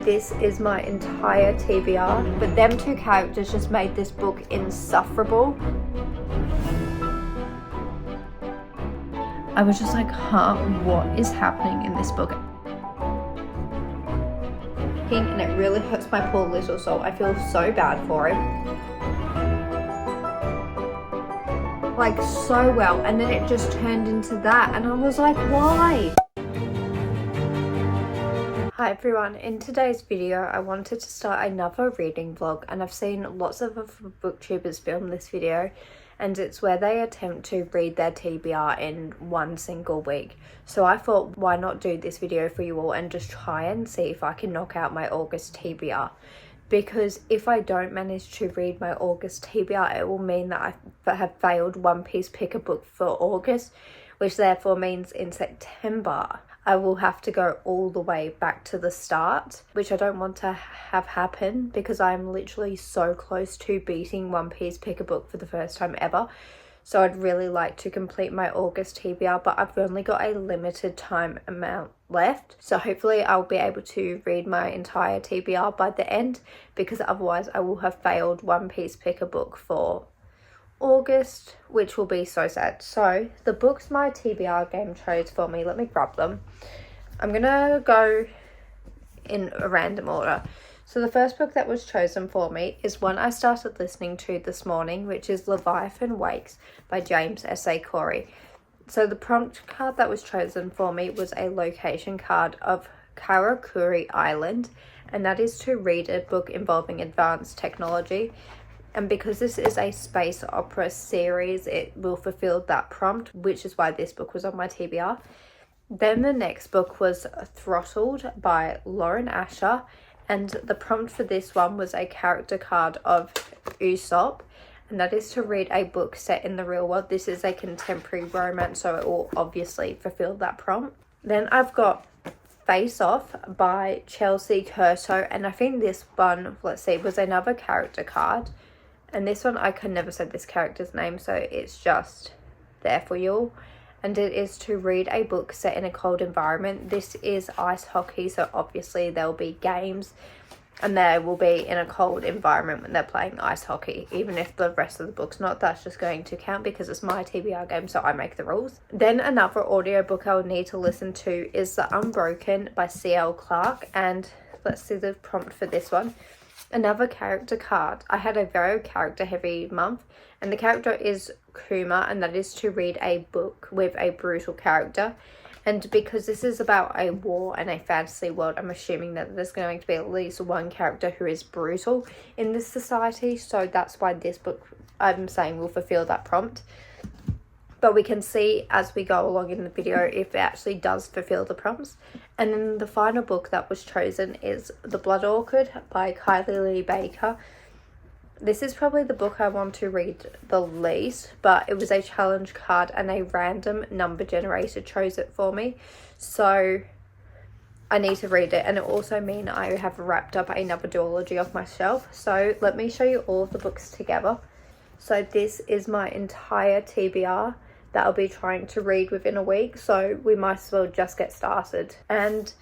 This is my entire TBR, but them two characters just made this book insufferable. I was just like, what is happening in this book? And it really hurts my poor little soul. I feel so bad for him. Like, so well, and then it just turned into that, and I was like, why? Hi everyone, in today's video I wanted to start another reading vlog, and I've seen lots of booktubers film this video, and it's where they attempt to read their TBR in one single week. So I thought, why not do this video for you all and just try and see if I can knock out my August TBR. Because if I don't manage to read my August TBR, it will mean that I have failed One Piece pick a book for August, which therefore means in September I will have to go all the way back to the start, which I don't want to have happen because I'm literally so close to beating One Piece pick a book for the first time ever. So I'd really like to complete my August TBR, but I've only got a limited time amount left. So hopefully I'll be able to read my entire TBR by the end, because otherwise I will have failed One Piece pick a book for August, which will be so sad. So the books my TBR game chose for me, let me grab them. I'm gonna go in a random order. So the first book that was chosen for me is one I started listening to this morning, which is Leviathan Wakes by James S.A. Corey. So the prompt card that was chosen for me was a location card of Karakuri Island, and that is to read a book involving advanced technology. And because this is a space opera series, it will fulfill that prompt, which is why this book was on my TBR. Then the next book was Throttled by Lauren Asher, and the prompt for this one was a character card of Usopp, and that is to read a book set in the real world. This is a contemporary romance, so it will obviously fulfill that prompt. Then I've got Face Off by Chelsea Curto, and I think this one, let's see, was another character card. And this one, I can never say this character's name, so it's just there for you all. And it is to read a book set in a cold environment. This is ice hockey, so obviously there'll be games, and they will be in a cold environment when they're playing ice hockey. Even if the rest of the book's not, that's just going to count because it's my TBR game, so I make the rules. Then another audiobook I would need to listen to is The Unbroken by C.L. Clarke, and let's see the prompt for this one. Another character card. I had a very character heavy month, and the character is Kuma, and that is to read a book with a brutal character. And because this is about a war and a fantasy world, I'm assuming that there's going to be at least one character who is brutal in this society, so that's why this book, I'm saying, will fulfill that prompt. But we can see as we go along in the video if it actually does fulfill the prompts. And then the final book that was chosen is The Blood Orchid by Kylie Lee Baker. This is probably the book I want to read the least, but it was a challenge card and a random number generator chose it for me. So I need to read it, and it also means I have wrapped up another duology off my shelf. So let me show you all of the books together. So this is my entire TBR that I'll be trying to read within a week, so we might as well just get started. And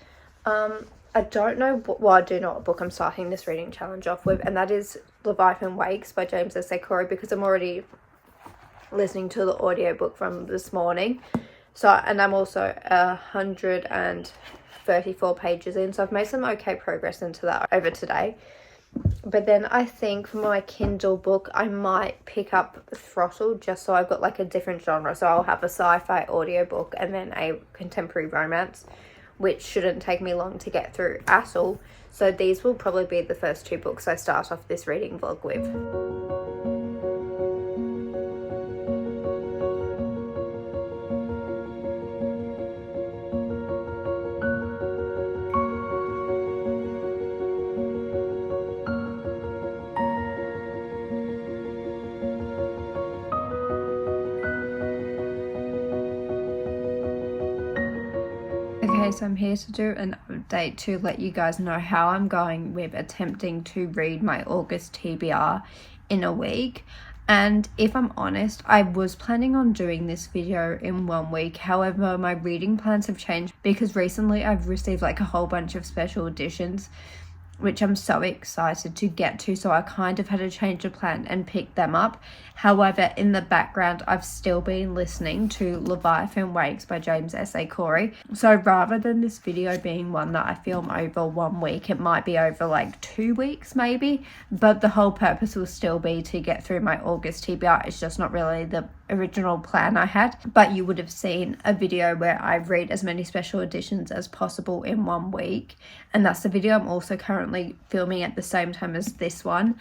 I don't know I do know what book I'm starting this reading challenge off with, and that is Leviathan Wakes by James S.A. Corey, because I'm already listening to the audiobook from this morning. So, and I'm also 134 pages in, so I've made some okay progress into that over today. But then I think for my Kindle book, I might pick up Throttled, just so I've got like a different genre. So I'll have a sci-fi audiobook and then a contemporary romance, which shouldn't take me long to get through at all. So these will probably be the first two books I start off this reading vlog with. Okay, so I'm here to do an update to let you guys know how I'm going with attempting to read my August TBR in a week. And if I'm honest, I was planning on doing this video in 1 week. However, my reading plans have changed because recently I've received like a whole bunch of special editions which I'm so excited to get to. So I kind of had a change of plan and picked them up. However, in the background, I've still been listening to Leviathan Wakes by James S.A. Corey. So rather than this video being one that I film over 1 week, it might be over like 2 weeks maybe. But the whole purpose will still be to get through my August TBR. It's just not really the original plan I had. But you would have seen a video where I read as many special editions as possible in 1 week. And that's the video I'm also currently filming at the same time as this one.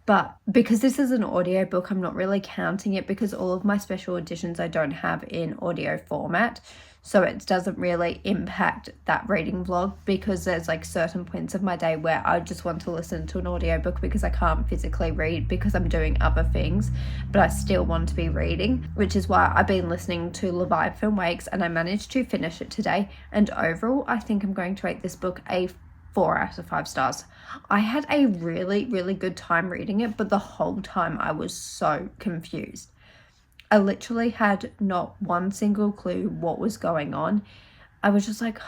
But because this is an audiobook, I'm not really counting it because all of my special editions I don't have in audio format. So it doesn't really impact that reading vlog because there's like certain points of my day where I just want to listen to an audiobook because I can't physically read because I'm doing other things, but I still want to be reading, which is why I've been listening to Leviathan Wakes and I managed to finish it today. And overall, I think I'm going to rate this book a 4 out of 5 stars. I had a really, really good time reading it, but the whole time I was so confused. I literally had not one single clue what was going on. I was just like,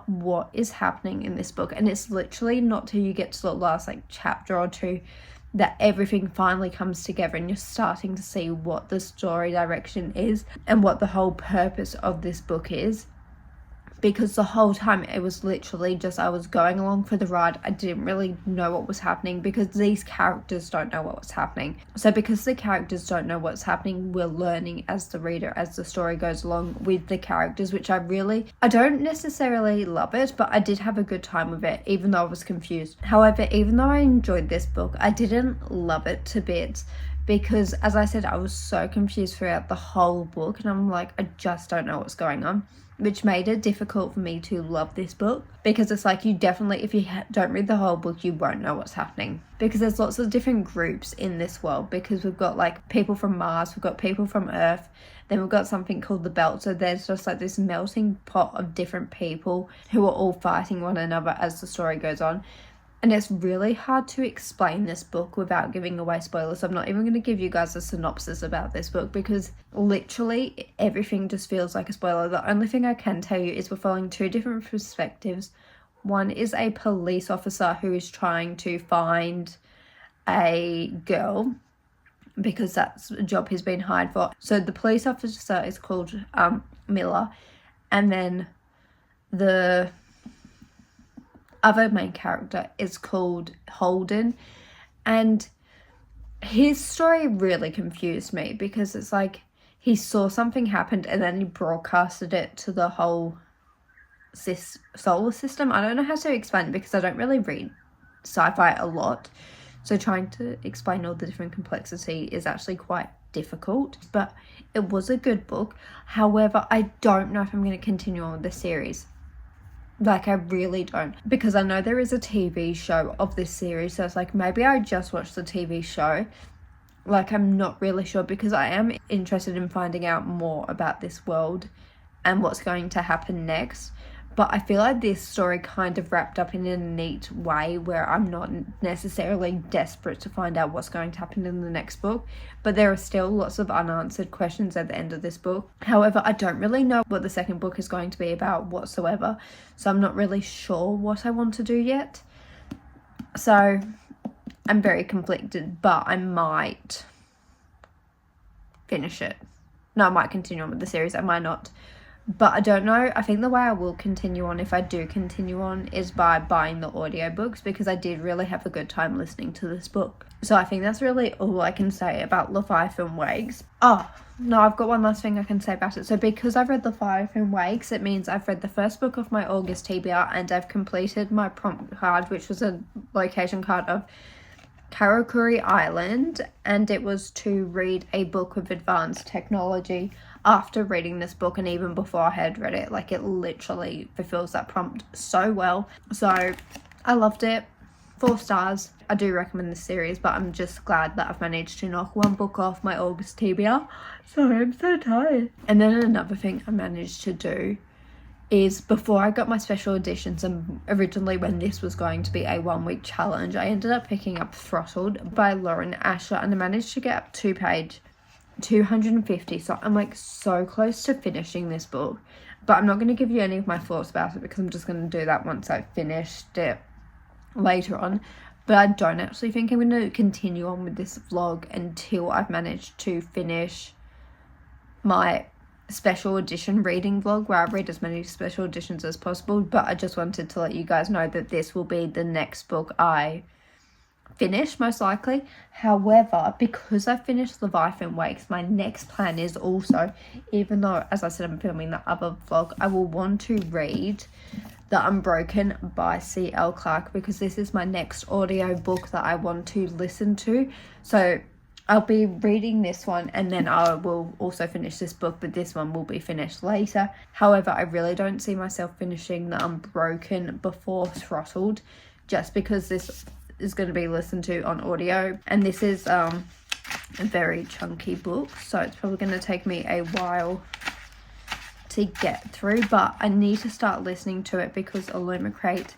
what is happening in this book? And it's literally not till you get to the last like chapter or two that everything finally comes together and you're starting to see what the story direction is and what the whole purpose of this book is. Because the whole time it was literally just I was going along for the ride. I didn't really know what was happening because these characters don't know what was happening. So because the characters don't know what's happening, we're learning as the reader as the story goes along with the characters, which I don't necessarily love it, but I did have a good time with it even though I was confused. However, even though I enjoyed this book, I didn't love it to bits because, as I said, I was so confused throughout the whole book and I'm like, I just don't know what's going on, which made it difficult for me to love this book because it's like you definitely, if you don't read the whole book, you won't know what's happening because there's lots of different groups in this world because we've got like people from Mars, we've got people from Earth, then we've got something called the Belt. So there's just like this melting pot of different people who are all fighting one another as the story goes on. And it's really hard to explain this book without giving away spoilers. I'm not even going to give you guys a synopsis about this book because literally everything just feels like a spoiler. The only thing I can tell you is we're following 2 different perspectives. One is a police officer who is trying to find a girl because that's a job he's been hired for. So the police officer is called Miller, and then the other main character is called Holden, and his story really confused me because it's like he saw something happened and then he broadcasted it to the whole solar system. I don't know how to explain it because I don't really read sci-fi a lot, so trying to explain all the different complexity is actually quite difficult, but it was a good book. However, I don't know if I'm going to continue on with the series. Like, I really don't, because I know there is a TV show of this series, so it's like maybe I just watched the TV show. Like, I'm not really sure because I am interested in finding out more about this world and what's going to happen next. But I feel like this story kind of wrapped up in a neat way where I'm not necessarily desperate to find out what's going to happen in the next book. But there are still lots of unanswered questions at the end of this book. However, I don't really know what the second book is going to be about whatsoever. So I'm not really sure what I want to do yet. So I'm very conflicted, but I might finish it. No, I might continue on with the series. I might not. But I don't know. I think the way I will continue on, if I do continue on, is by buying the audiobooks because I did really have a good time listening to this book. So I think that's really all I can say about Leviathan Wakes. Oh, no, I've got one last thing I can say about it. So because I've read Leviathan Wakes, it means I've read the first book of my August TBR and I've completed my prompt card, which was a location card of Karakuri Island, and it was to read a book with advanced technology. After reading this book and even before I had read it, like, it literally fulfills that prompt so well. So I loved it. 4 stars. I do recommend this series, but I'm just glad that I've managed to knock 1 book off my August TBR. Sorry, I'm so tired. And then another thing I managed to do is, before I got my special editions, and originally when this was going to be a 1-week challenge, I ended up picking up Throttled by Lauren Asher, and I managed to get up to page 250. So I'm like so close to finishing this book, but I'm not going to give you any of my thoughts about it because I'm just going to do that once I've finished it. later on. But I don't actually think I'm going to continue on with this vlog until I've managed to finish my special edition reading vlog, where I read as many special editions as possible. But I just wanted to let you guys know that this will be the next book I finish, most likely. However, because I finished Leviathan Wakes, my next plan is also, even though, as I said, I'm filming the other vlog, I will want to read The Unbroken by C.L. Clarke, because this is my next audio book that I want to listen to. So I'll be reading this one, and then I will also finish this book, but this one will be finished later. However, I really don't see myself finishing The Unbroken before Throttled, just because this is going to be listened to on audio, and this is a very chunky book, so it's probably going to take me a while to get through, but I need to start listening to it because Illumicrate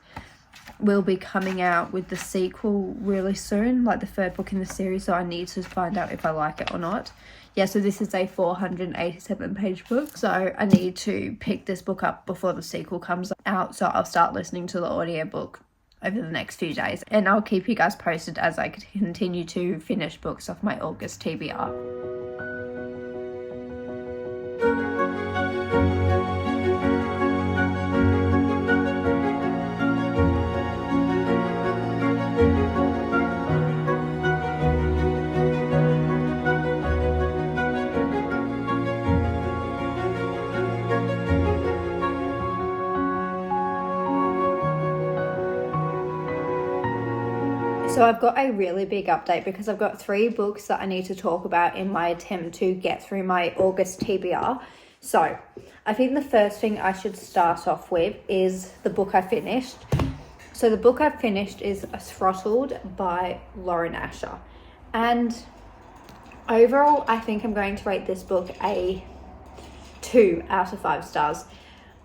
will be coming out with the sequel really soon, like the third book in the series, so I need to find out if I like it or not. Yeah, so this is a 487 page book, so I need to pick this book up before the sequel comes out, so I'll start listening to the audiobook over the next few days, and I'll keep you guys posted as I continue to finish books off my August TBR. So I've got a really big update because I've got 3 books that I need to talk about in my attempt to get through my August TBR. So I think the first thing I should start off with is the book I finished. So the book I finished is Throttled by Lauren Asher. And overall, I think I'm going to rate this book a 2 out of 5 stars.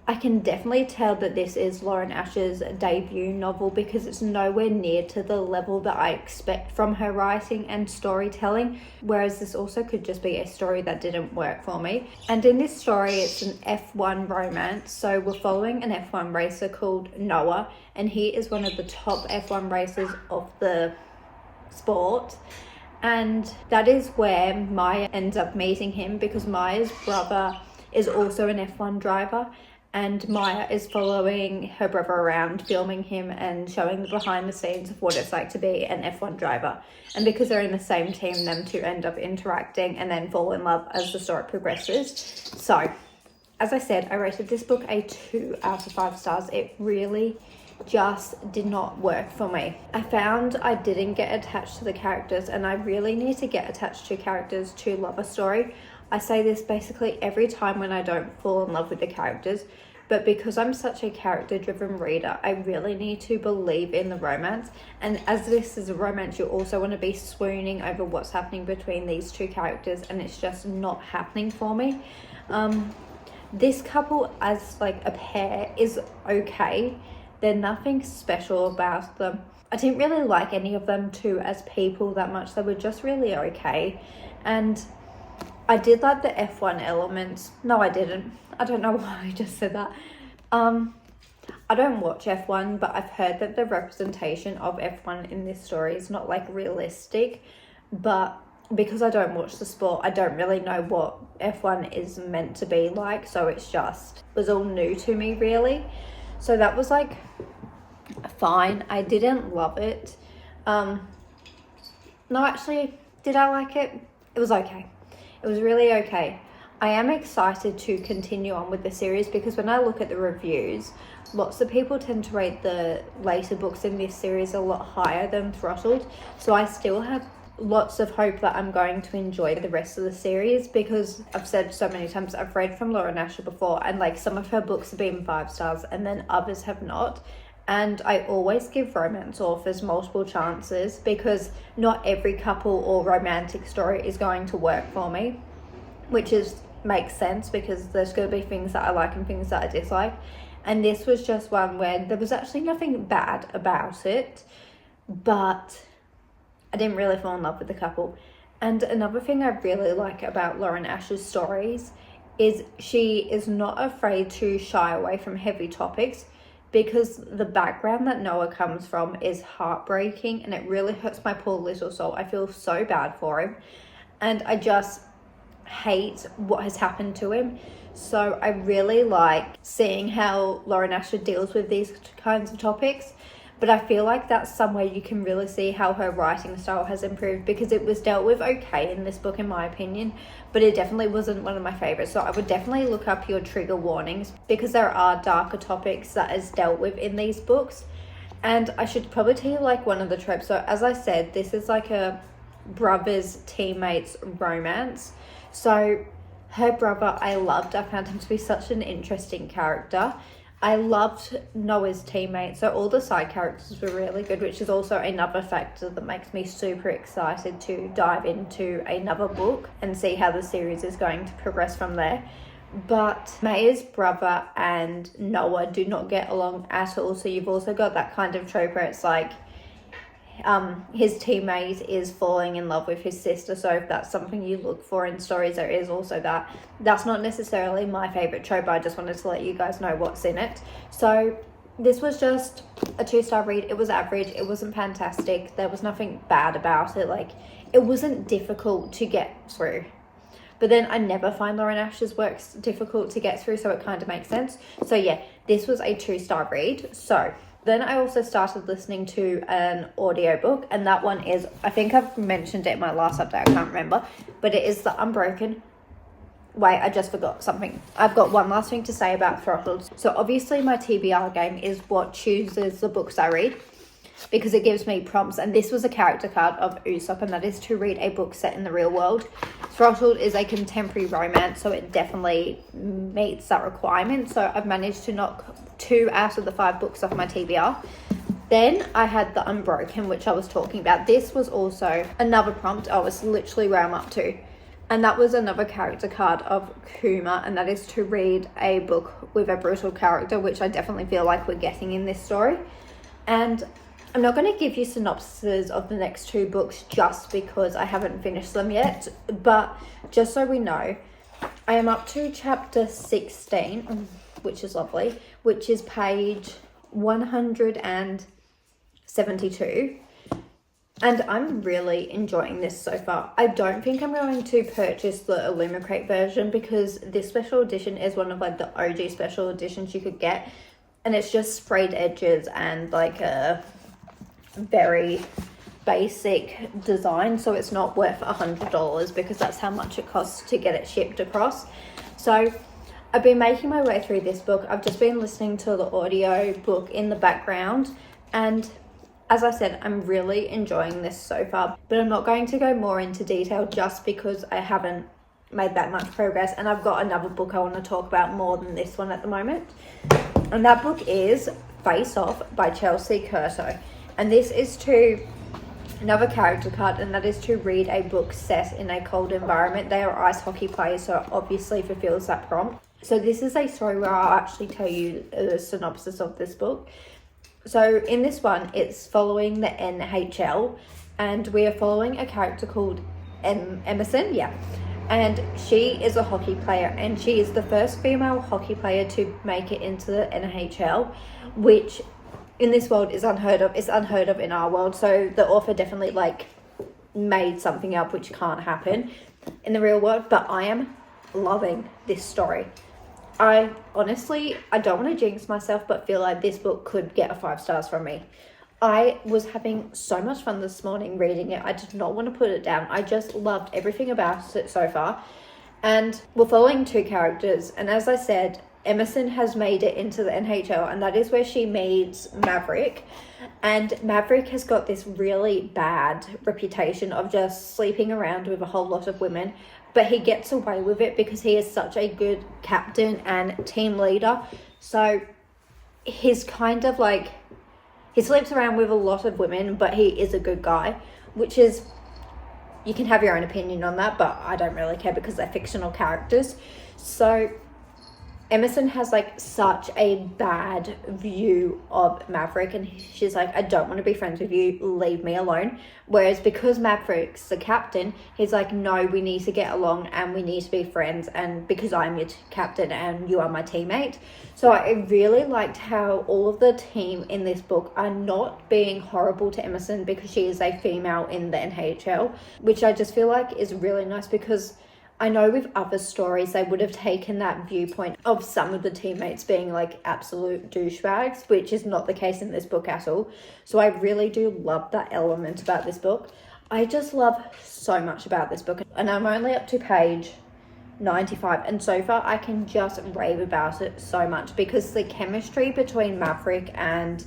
I can definitely tell that this is Lauren Asher's debut novel because it's nowhere near to the level that I expect from her writing and storytelling, whereas this also could just be a story that didn't work for me. And in this story, it's an F1 romance, so we're following an F1 racer called Noah, and he is one of the top F1 racers of the sport. And that is where Maya ends up meeting him, because Maya's brother is also an F1 driver, and Maya is following her brother around, filming him and showing the behind the scenes of what it's like to be an F1 driver. And because they're in the same team, them two end up interacting and then fall in love as the story progresses. So, as I said, I rated this book a 2 out of 5 stars. It really just did not work for me. I found I didn't get attached to the characters, and I really need to get attached to characters to love a story. I say this basically every time when I don't fall in love with the characters, but because I'm such a character-driven reader, I really need to believe in the romance. And as this is a romance, you also want to be swooning over what's happening between these 2 characters, and it's just not happening for me. This couple as like a pair is okay. There's nothing special about them. I didn't really like any of them two as people that much. They were just really okay. And I did like the F1 elements. No, I didn't. I don't know why I just said that. I don't watch F1, but I've heard that the representation of F1 in this story is not like realistic. But because I don't watch the sport, I don't really know what F1 is meant to be like. So it was all new to me, really. So that was like fine. I didn't love it. No, actually, did I like it? It was okay. It was really okay. I am excited to continue on with the series because when I look at the reviews, lots of people tend to rate the later books in this series a lot higher than Throttled. So I still have lots of hope that I'm going to enjoy the rest of the series, because I've said so many times I've read from Lauren Asher before, and like some of her books have been 5 stars and then others have not. And I always give romance authors multiple chances because not every couple or romantic story is going to work for me, which makes sense because there's going to be things that I like and things that I dislike. And this was just one where there was actually nothing bad about it, but I didn't really fall in love with the couple. And another thing I really like about Lauren Asher's stories is she is not afraid to shy away from heavy topics. because the background that Noah comes from is heartbreaking, and it really hurts my poor little soul. I feel so bad for him, and I just hate what has happened to him. So I really like seeing how Lauren Asher deals with these kinds of topics, but I feel like that's somewhere you can really see how her writing style has improved, because it was dealt with okay in this book in my opinion, but it definitely wasn't one of my favorites. So I would definitely look up your trigger warnings, because there are darker topics that is dealt with in these books. And I should probably tell you like one of the tropes. So as I said, this is like a brothers teammates romance. So her brother I loved. I found him to be such an interesting character. I loved Noah's teammates, so all the side characters were really good, which is also another factor that makes me super excited to dive into another book and see how the series is going to progress from there. But Maya's brother and Noah do not get along at all, so you've also got that kind of trope where it's like his teammate is falling in love with his sister. So if that's something you look for in stories, there is also that. That's not necessarily my favorite trope, but I just wanted to let you guys know what's in it. So this was just a 2-star read. It was average. It wasn't fantastic. There was nothing bad about it. Like, it wasn't difficult to get through. But then I never find Lauren Asher's works difficult to get through, so it kind of makes sense. So yeah, this was a 2-star read. So then I also started listening to an audiobook, and that one is, I think I've mentioned it in my last update, I can't remember, but it is The Unbroken. Wait, I just forgot something. I've got one last thing to say about Throttled. So obviously my TBR game is what chooses the books I read, because it gives me prompts, and this was a character card of Usopp, and that is to read a book set in the real world. Throttled is a contemporary romance, so it definitely meets that requirement. So I've managed to knock 2 out of the 5 books off my TBR. Then I had The Unbroken, which I was talking about. This was also another prompt. I was literally where I'm up to. And that was another character card of Kuma, and that is to read a book with a brutal character, which I definitely feel like we're getting in this story. And I'm not going to give you synopses of the next 2 books just because I haven't finished them yet, but just so we know, I am up to chapter 16, which is lovely, which is page 172, and I'm really enjoying this so far. I don't think I'm going to purchase the Illumicrate version, because this special edition is one of like the OG special editions you could get, and it's just sprayed edges and like a very basic design, so it's not worth $100 because that's how much it costs to get it shipped across. So I've been making my way through this book. I've just been listening to the audio book in the background, and as I said, I'm really enjoying this so far, but I'm not going to go more into detail just because I haven't made that much progress, and I've got another book I want to talk about more than this one at the moment, and that book is Face Off by Chelsea Curto. And this is to another character card, and that is to read a book set in a cold environment. They are ice hockey players, so obviously fulfills that prompt. So this is a story where I'll actually tell you a synopsis of this book. So in this one, it's following the NHL, and we are following a character called Emerson, and she is a hockey player, and she is the first female hockey player to make it into the NHL, which in this world is unheard of. It's unheard of in our world. So the author definitely like made something up which can't happen in the real world. But I am loving this story. I honestly, I don't want to jinx myself, but feel like this book could get a 5 stars from me. I was having so much fun this morning reading it. I did not want to put it down. I just loved everything about it so far. And we're following 2 characters. And as I said, Emerson has made it into the NHL, and that is where she meets Maverick. And Maverick has got this really bad reputation of just sleeping around with a whole lot of women, but he gets away with it because he is such a good captain and team leader. So he's kind of like, he sleeps around with a lot of women, but he is a good guy, which is, you can have your own opinion on that, but I don't really care because they're fictional characters. So Emerson has like such a bad view of Maverick, and she's like, I don't want to be friends with you, leave me alone. Whereas because Maverick's the captain, he's like, no, we need to get along and we need to be friends, and because I'm your captain and you are my teammate. So I really liked how all of the team in this book are not being horrible to Emerson because she is a female in the NHL, which I just feel like is really nice, because I know with other stories they would have taken that viewpoint of some of the teammates being like absolute douchebags, which is not the case in this book at all. So I really do love that element about this book. I just love so much about this book, and I'm only up to page 95, and so far I can just rave about it so much because the chemistry between Maverick and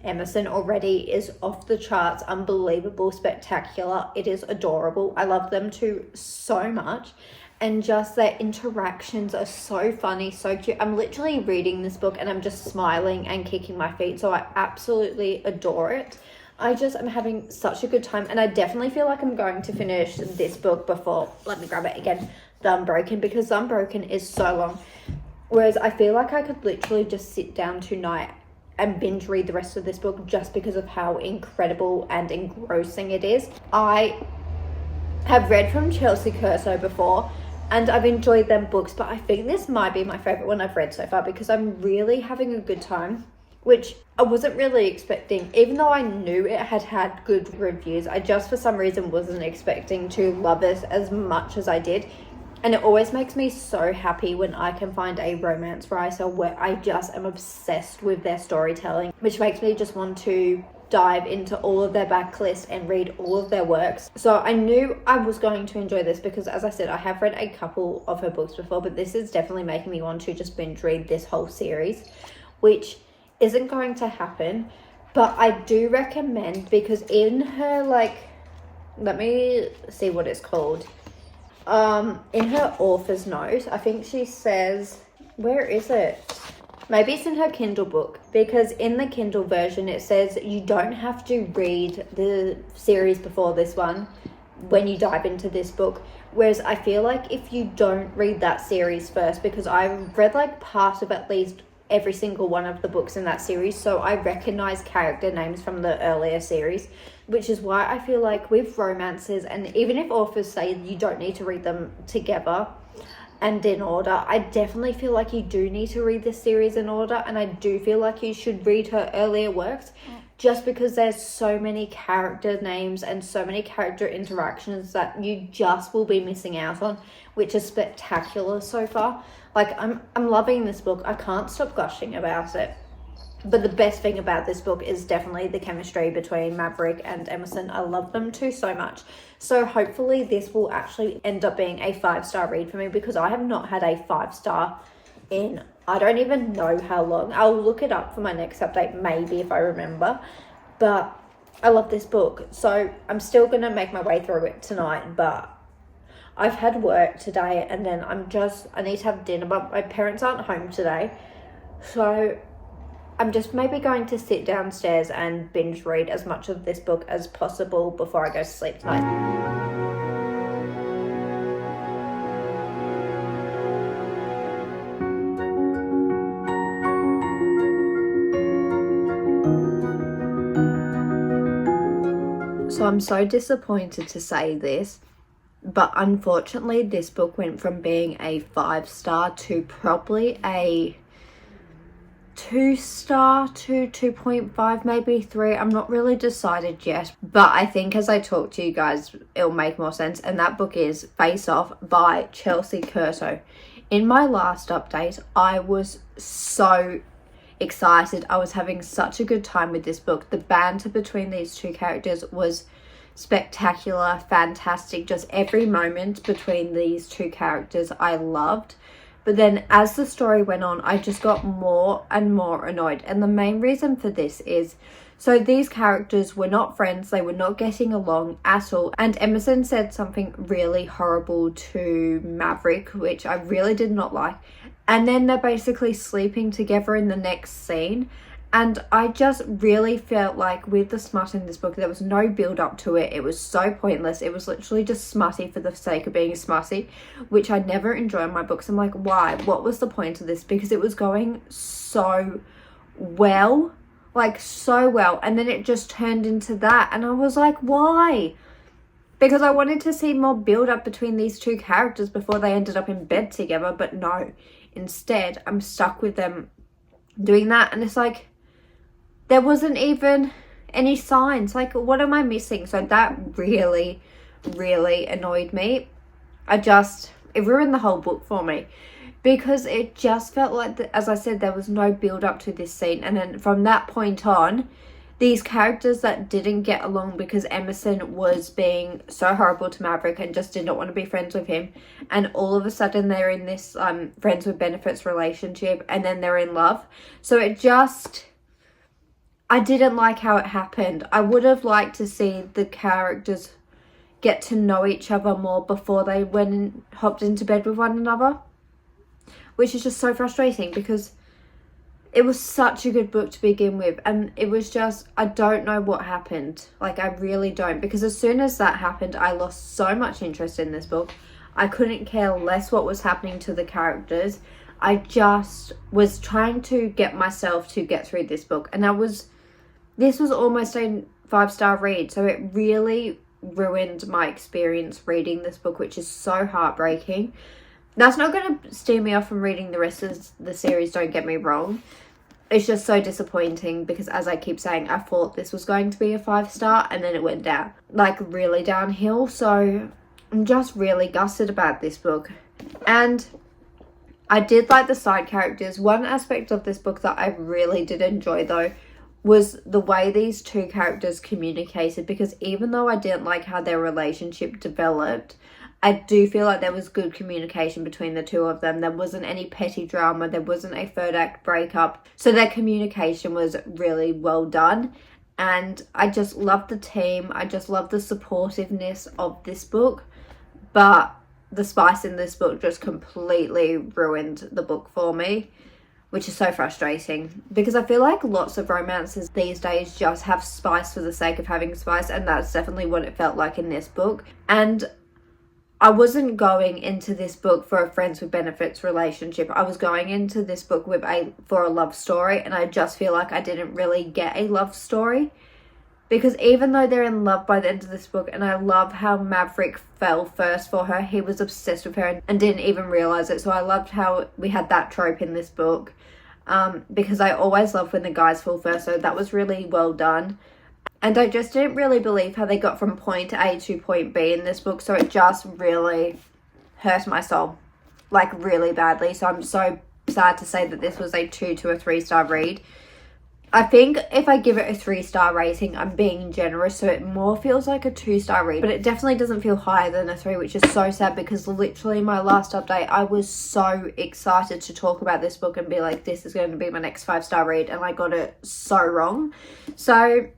Emerson already is off the charts, unbelievable, spectacular. It is adorable. I love them two so much, and just their interactions are so funny, so cute. I'm literally reading this book and I'm just smiling and kicking my feet, so I absolutely adore it. I just am having such a good time, and I definitely feel like I'm going to finish this book before, let me grab it again, The Unbroken, because The Unbroken is so long, whereas I feel like I could literally just sit down tonight and binge read the rest of this book just because of how incredible and engrossing it is. I have read from Chelsea Curso before and I've enjoyed them books, but I think this might be my favourite one I've read so far because I'm really having a good time, which I wasn't really expecting. Even though I knew it had had good reviews, I just for some reason wasn't expecting to love it as much as I did. And it always makes me so happy when I can find a romance writer where I just am obsessed with their storytelling, which makes me just want to dive into all of their backlist and read all of their works. So I knew I was going to enjoy this because, as I said, I have read a couple of her books before, but this is definitely making me want to just binge read this whole series, which isn't going to happen. But I do recommend, because in her, like, let me see what it's called. In her author's note, I think she says, where is it? Maybe it's in her Kindle book, because in the Kindle version it says you don't have to read the series before this one when you dive into this book. Whereas I feel like if you don't read that series first, because I've read like part of at least every single one of the books in that series, so I recognize character names from the earlier series, which is why I feel like with romances, and even if authors say you don't need to read them together and in order, I definitely feel like you do need to read this series in order, and I do feel like you should read her earlier works just because there's so many character names and so many character interactions that you just will be missing out on, which is spectacular so far. Like, I'm loving this book. I can't stop gushing about it. But the best thing about this book is definitely the chemistry between Maverick and Emerson. I love them two so much. So hopefully this will actually end up being a 5-star read for me, because I have not had a 5-star in I don't even know how long. I'll look it up for my next update, maybe, if I remember. But I love this book. So I'm still going to make my way through it tonight, but I've had work today, and then I need to have dinner, but my parents aren't home today. So I'm just maybe going to sit downstairs and binge read as much of this book as possible before I go to sleep tonight. So I'm so disappointed to say this, but unfortunately this book went from being a 5-star to probably a 2-star to 2.5, maybe 3. I'm not really decided yet, but I think as I talk to you guys it'll make more sense. And that book is Face Off by Chelsea Curso. In my last update I was so excited. I was having such a good time with this book. The banter between these two characters was spectacular, fantastic. Just every moment between these two characters I loved. But then as the story went on, I just got more and more annoyed. And the main reason for this is, so these characters were not friends, they were not getting along at all. And Emerson said something really horrible to Maverick, which I really did not like. And then they're basically sleeping together in the next scene. And I just really felt like with the smut in this book, there was no build up to it. It was so pointless. It was literally just smutty for the sake of being smutty, which I never enjoy in my books. I'm like, why? What was the point of this? Because it was going so well, like so well. And then it just turned into that. And I was like, why? Because I wanted to see more build up between these two characters before they ended up in bed together. But no, instead, I'm stuck with them doing that. And it's like, there wasn't even any signs. Like, what am I missing? So that really, really annoyed me. It ruined the whole book for me. Because it just felt like, as I said, there was no build up to this scene. And then from that point on, these characters that didn't get along because Emerson was being so horrible to Maverick and just did not want to be friends with him. And all of a sudden they're in this friends with benefits relationship, and then they're in love. So I didn't like how it happened. I would have liked to see the characters get to know each other more before they went and hopped into bed with one another. Which is just so frustrating because it was such a good book to begin with. And it was just, I don't know what happened. Like, I really don't. Because as soon as that happened, I lost so much interest in this book. I couldn't care less what was happening to the characters. I just was trying to get myself to get through this book. And this was almost a 5-star read, so it really ruined my experience reading this book, which is so heartbreaking. That's not going to steer me off from reading the rest of the series, don't get me wrong. It's just so disappointing because, as I keep saying, I thought this was going to be a 5-star and then it went down, like really downhill. So I'm just really gutted about this book. And I did like the side characters. One aspect of this book that I really did enjoy, though, was the way these two characters communicated, because even though I didn't like how their relationship developed, I do feel like there was good communication between the two of them. There wasn't any petty drama. There wasn't a third act breakup. So their communication was really well done. And I just loved the team. I just loved the supportiveness of this book. But the spice in this book just completely ruined the book for me, which is so frustrating because I feel like lots of romances these days just have spice for the sake of having spice, and that's definitely what it felt like in this book. And I wasn't going into this book for a friends with benefits relationship. I was going into this book for a love story, and I just feel like I didn't really get a love story. Because even though they're in love by the end of this book, and I love how Maverick fell first for her, he was obsessed with her and didn't even realise it. So I loved how we had that trope in this book. Because I always love when the guys fall first, so that was really well done. And I just didn't really believe how they got from point A to point B in this book, so it just really hurt my soul, like really badly. So I'm so sad to say that this was a 2 to a 3-star read. I think if I give it a 3-star rating, I'm being generous, so it more feels like a 2-star read, but it definitely doesn't feel higher than a 3, which is so sad because literally my last update, I was so excited to talk about this book and be like, this is going to be my next 5-star read, and I got it so wrong. So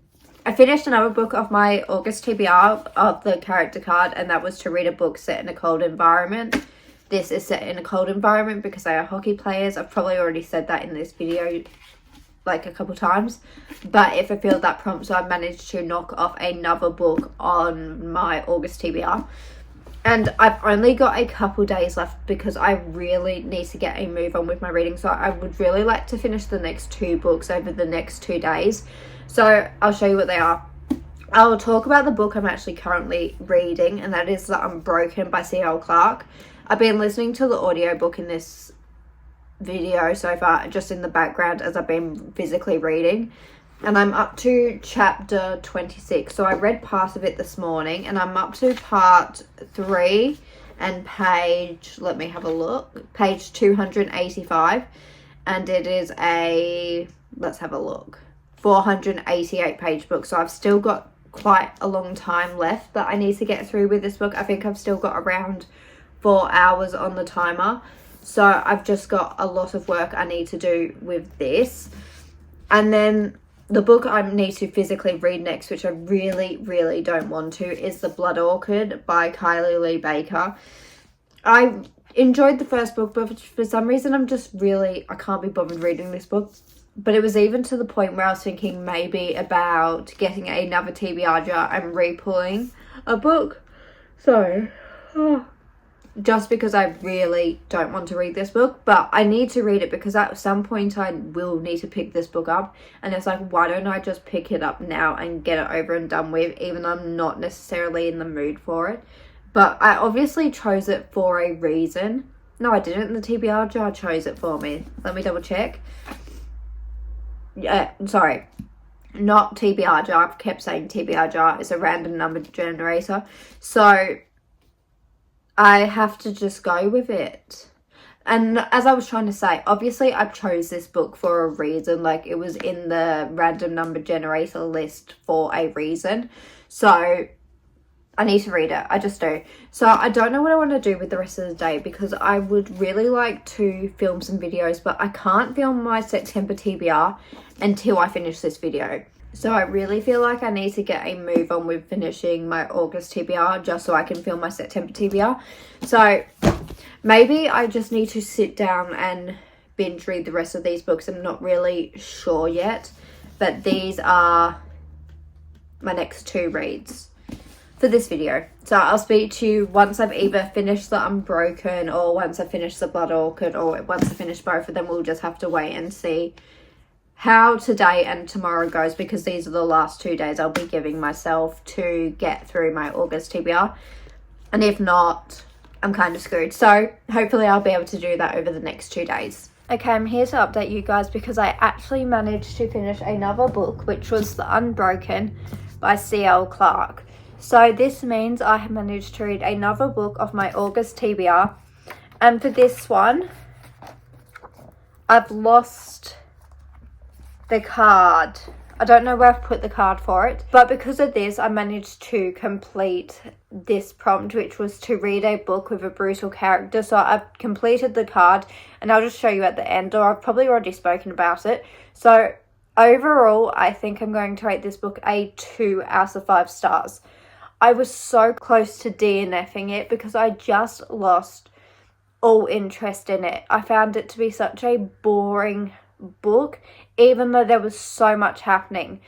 I finished another book of my August TBR of the character card, and that was to read a book set in a cold environment. This is set in a cold environment because they are hockey players. I've probably already said that in this video like a couple times, but it fulfilled that prompt, so I managed to knock off another book on my August TBR. And I've only got a couple days left because I really need to get a move on with my reading, so I would really like to finish the next 2 books over the next 2 days. So I'll show you what they are. I'll talk about the book I'm actually currently reading, and that is The Unbroken by C.L. Clarke. I've been listening to the audiobook in this video so far, just in the background as I've been physically reading, and I'm up to chapter 26. So I read part of it this morning, and I'm up to part 3 and page, let me have a look, page 285, and it is a, let's have a look, 488 page book. So I've still got quite a long time left that I need to get through with this book. I think I've still got around 4 hours on the timer. So I've just got a lot of work I need to do with this. And then the book I need to physically read next, which I really, really don't want to, is The Blood Orchid by Kylie Lee Baker. I enjoyed the first book, but for some reason I can't be bothered reading this book. But it was even to the point where I was thinking maybe about getting another TBR jar and re-pulling a book. So, just because I really don't want to read this book, but I need to read it because at some point I will need to pick this book up. And it's like, why don't I just pick it up now and get it over and done with, even though I'm not necessarily in the mood for it. But I obviously chose it for a reason. No, I didn't. The TBR jar chose it for me. Let me double check. Yeah, sorry. Not TBR jar. I've kept saying TBR jar. It's a random number generator. So I have to just go with it. And as I was trying to say, obviously I chose this book for a reason. Like, it was in the random number generator list for a reason. So I need to read it. I just do. So I don't know what I want to do with the rest of the day because I would really like to film some videos, but I can't film my September TBR until I finish this video. So I really feel like I need to get a move on with finishing my August TBR just so I can film my September TBR. So maybe I just need to sit down and binge read the rest of these books. I'm not really sure yet, but these are my next 2 reads for this video. So I'll speak to you once I've either finished the Unbroken or once I finish the Blood Orchid, or once I finish both of them. We'll just have to wait and see how today and tomorrow goes, because these are the last 2 days I'll be giving myself to get through my August TBR. And if not, I'm kind of screwed. So hopefully I'll be able to do that over the next 2 days. Okay, I'm here to update you guys because I actually managed to finish another book, which was The Unbroken by C.L. Clarke. So this means I have managed to read another book of my August TBR. And for this one, I've lost the card. I don't know where I've put the card for it. But because of this, I managed to complete this prompt, which was to read a book with a brutal character. So I've completed the card, and I'll just show you at the end, or I've probably already spoken about it. So overall, I think I'm going to rate this book a 2 out of 5 stars. I was so close to DNFing it because I just lost all interest in it. I found it to be such a boring book, even though there was so much happening.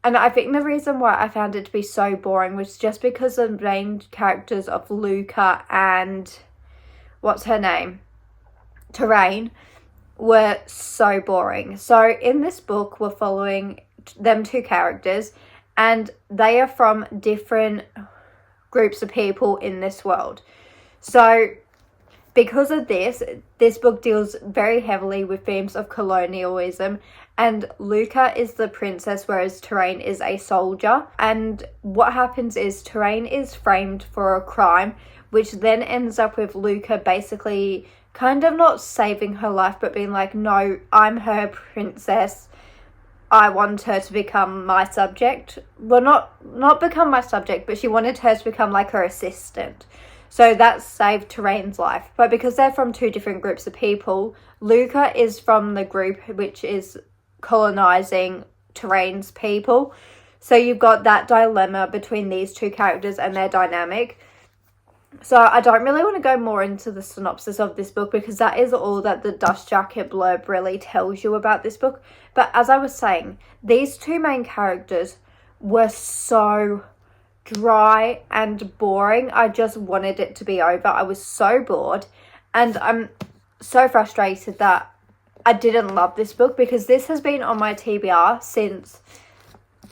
And I think the reason why I found it to be so boring was just because the main characters of Luca and what's her name? Terrain were so boring. So in this book, we're following them 2 characters, and they are from different groups of people in this world. So because of this book deals very heavily with themes of colonialism, and Luca is the princess, whereas Terrain is a soldier. And what happens is Terrain is framed for a crime, which then ends up with Luca basically kind of not saving her life, but being like, no, I'm her princess. I want her to become my subject. Well, not become my subject, but she wanted her to become like her assistant. So that saved Terrain's life. But because they're from 2 different groups of people, Luca is from the group which is colonizing Terrain's people. So you've got that dilemma between these 2 characters and their dynamic. So I don't really want to go more into the synopsis of this book because that is all that the dust jacket blurb really tells you about this book. But as I was saying, these 2 main characters were so dry and boring. I just wanted it to be over. I was so bored, and I'm so frustrated that I didn't love this book because this has been on my TBR since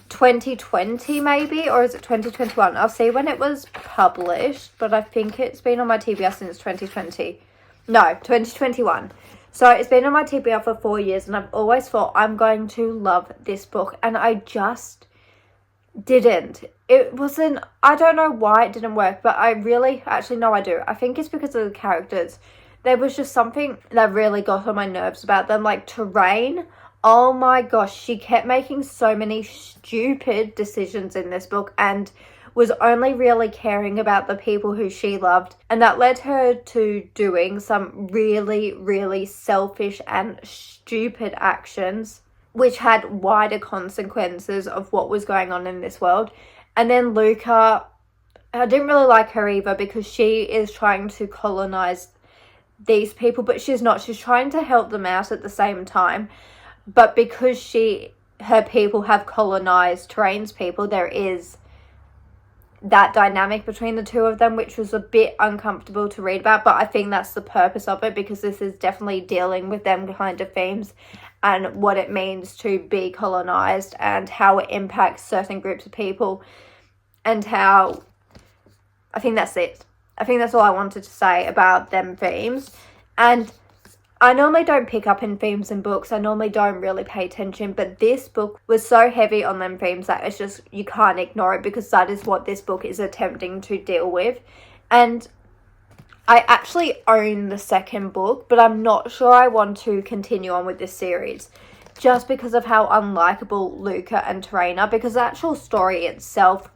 2020 maybe, or is it 2021? I'll see when it was published, but I think it's been on my TBR since 2020. No, 2021. So it's been on my TBR for 4 years, and I've always thought I'm going to love this book, and I just didn't. It wasn't, I don't know why it didn't work, but I really, actually no I do. I think it's because of the characters. There was just something that really got on my nerves about them, like Terrain. Oh my gosh, she kept making so many stupid decisions in this book and was only really caring about the people who she loved. And that led her to doing some really, really selfish and stupid actions, which had wider consequences of what was going on in this world. And then Luca, I didn't really like her either because she is trying to colonize these people, but she's not. She's trying to help them out at the same time. but because her people have colonized Terrain's people, there is that dynamic between the two of them, which was a bit uncomfortable to read about, but I think that's the purpose of it, because this is definitely dealing with them kind of themes and what it means to be colonized and how it impacts certain groups of people, and how I think that's it. I think that's all I wanted to say about them themes. And I normally don't pick up in themes in books. I normally don't really pay attention, but this book was so heavy on them themes that it's just, you can't ignore it, because that is what this book is attempting to deal with. And I actually own the second book, but I'm not sure I want to continue on with this series, just because of how unlikable Luca and Terrain are, because the actual story itself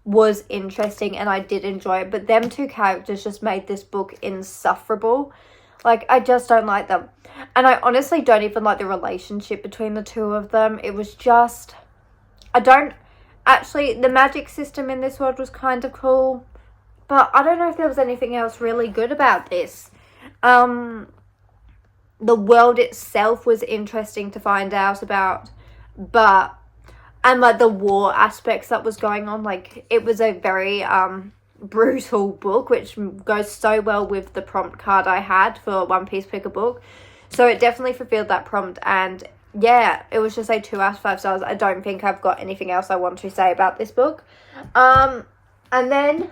was interesting and I did enjoy it, but them two characters just made this book insufferable. Like, I just don't like them. And I honestly don't even like the relationship between the two of them. It was just... the magic system in this world was kind of cool. But I don't know if there was anything else really good about this. The world itself was interesting to find out about. And, like, the war aspects that was going on. Like, it was a very... brutal book, which goes so well with the prompt card I had for One Piece Pick a Book, so it definitely fulfilled that prompt. And yeah, it was just a 2 out of 5 stars. I don't think I've got anything else I want to say about this book. And then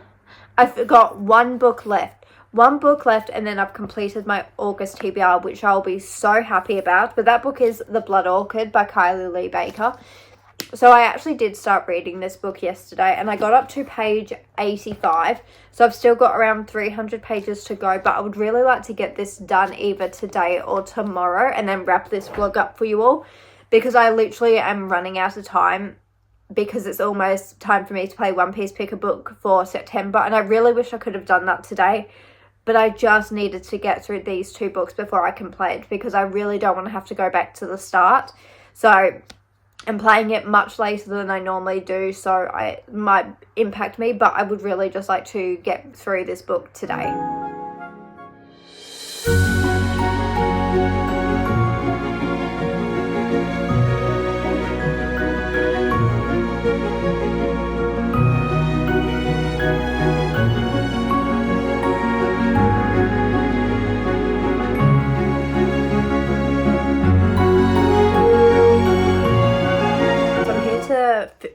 I've got one book left, and then I've completed my August TBR, which I'll be so happy about. But that book is The Blood Orchid by Kylie Lee Baker. So I actually did start reading this book yesterday, and I got up to page 85. So I've still got around 300 pages to go, but I would really like to get this done either today or tomorrow and then wrap this vlog up for you all, because I literally am running out of time, because it's almost time for me to play One Piece Pick a Book for September, and I really wish I could have done that today, but I just needed to get through these 2 books before I can play it, because I really don't want to have to go back to the start. So I'm playing it much later than I normally do, so it might impact me, but I would really just like to get through this book today.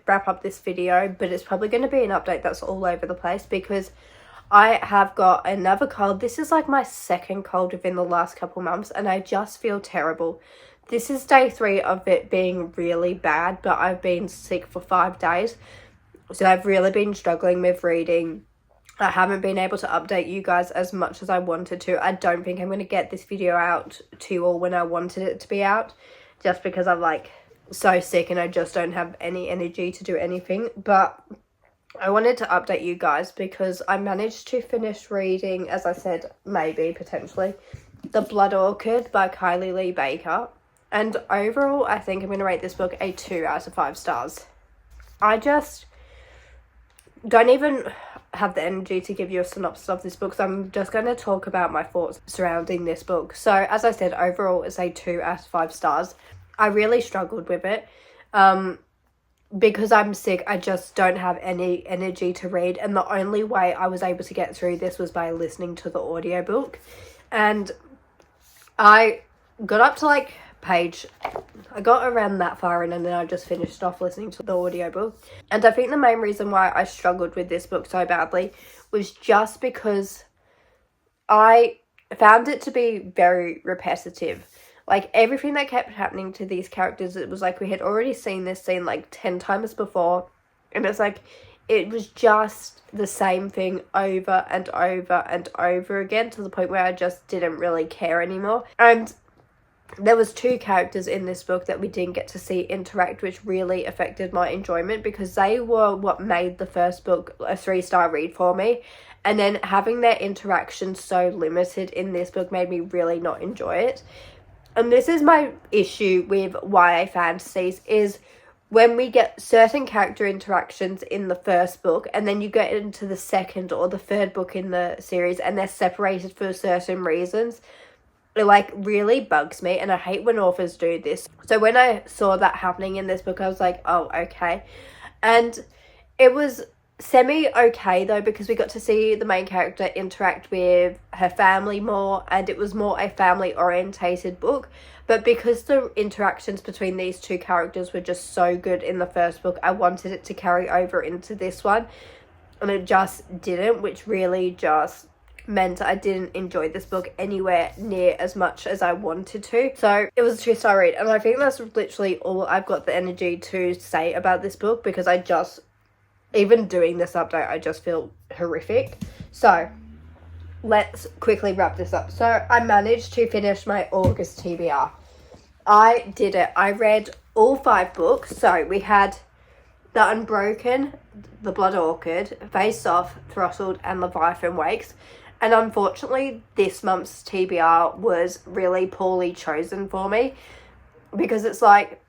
Wrap up this video, but it's probably going to be an update that's all over the place, because I have got another cold. This is like my second cold within the last couple months, and I just feel terrible. This is day 3 of it being really bad, but I've been sick for 5 days, so I've really been struggling with reading. I haven't been able to update you guys as much as I wanted to. I don't think I'm going to get this video out to you all when I wanted it to be out, just because I'm like so sick and I just don't have any energy to do anything. But I wanted to update you guys because I managed to finish reading, as I said, maybe potentially, The Blood Orchid by Kylie Lee Baker, and overall I think I'm going to rate this book a 2 out of 5 stars. I just don't even have the energy to give you a synopsis of this book, so I'm just going to talk about my thoughts surrounding this book. So as I said, overall it's a 2 out of 5 stars. I really struggled with it. Because I'm sick, I just don't have any energy to read, and the only way I was able to get through this was by listening to the audiobook. And I got up to like I got around that far in, and then I just finished off listening to the audiobook. And I think the main reason why I struggled with this book so badly was just because I found it to be very repetitive. Like, everything that kept happening to these characters, it was like we had already seen this scene like 10 times before. And it's like, it was just the same thing over and over and over again, to the point where I just didn't really care anymore. And there was 2 characters in this book that we didn't get to see interact, which really affected my enjoyment, because they were what made the first book a 3-star read for me. And then having their interaction so limited in this book made me really not enjoy it. And this is my issue with YA fantasies, is when we get certain character interactions in the first book, and then you get into the second or the third book in the series, and they're separated for certain reasons. It like really bugs me, and I hate when authors do this. So when I saw that happening in this book, I was like, oh, okay. And it was semi-okay though, because we got to see the main character interact with her family more, and it was more a family-orientated book. But because the interactions between these two characters were just so good in the first book, I wanted it to carry over into this one, and it just didn't, which really just meant I didn't enjoy this book anywhere near as much as I wanted to. So it was a 2-star read, and I think that's literally all I've got the energy to say about this book, because I just, even doing this update, I just feel horrific. So let's quickly wrap this up. So I managed to finish my August TBR. I did it. I read all 5 books. So we had The Unbroken, The Blood Orchid, Face Off, Throttled, and Leviathan Wakes. And unfortunately, this month's TBR was really poorly chosen for me, because it's like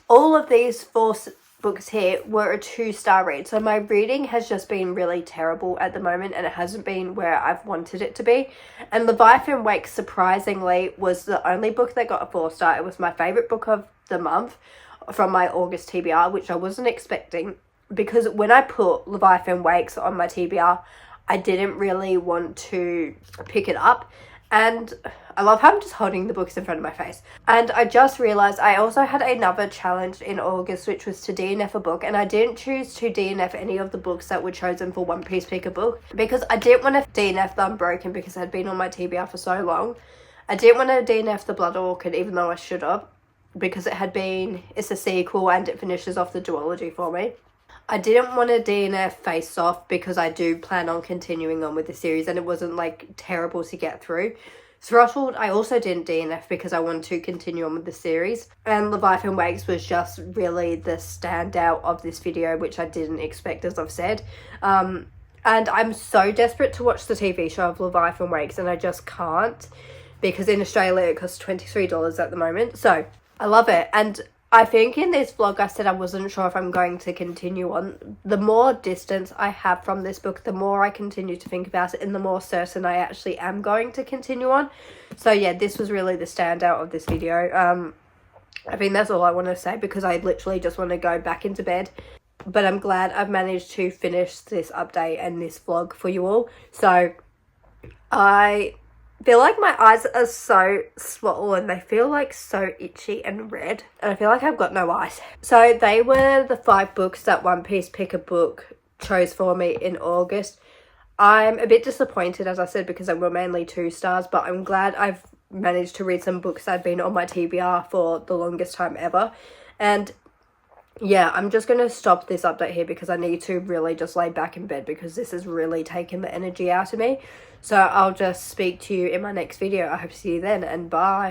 all of these 4 books here were a 2-star read. So my reading has just been really terrible at the moment, and it hasn't been where I've wanted it to be. And Leviathan Wakes, surprisingly, was the only book that got a 4-star. It was my favourite book of the month from my August TBR, which I wasn't expecting, because when I put Leviathan Wakes on my TBR, I didn't really want to pick it up. And I love how I'm just holding the books in front of my face. And I just realised I also had another challenge in August, which was to DNF a book. And I didn't choose to DNF any of the books that were chosen for One Piece Pick a Book, because I didn't want to DNF The Unbroken because it had been on my TBR for so long. I didn't want to DNF The Blood Orchid, even though I should have, because it's a sequel and it finishes off the duology for me. I didn't want to DNF Face Off because I do plan on continuing on with the series, and it wasn't like terrible to get through. Throttled, I also didn't DNF because I wanted to continue on with the series. And Leviathan Wakes was just really the standout of this video, which I didn't expect, as I've said. And I'm so desperate to watch the TV show of Leviathan Wakes, and I just can't, because in Australia it costs $23 at the moment. So I love it. And I think in this vlog I said I wasn't sure if I'm going to continue on. The more distance I have from this book, the more I continue to think about it, and the more certain I actually am going to continue on. So yeah, this was really the standout of this video. I think that's all I want to say, because I literally just want to go back into bed. But I'm glad I've managed to finish this update and this vlog for you all. So I feel like my eyes are so swollen. They feel like so itchy and red, and I feel like I've got no eyes. So they were the 5 books that One Piece Pick a Book chose for me in August. I'm a bit disappointed, as I said, because they were mainly 2 stars, but I'm glad I've managed to read some books that have been on my TBR for the longest time ever. And yeah, I'm just going to stop this update here, because I need to really just lay back in bed, because this has really taken the energy out of me. So I'll just speak to you in my next video. I hope to see you then, and bye.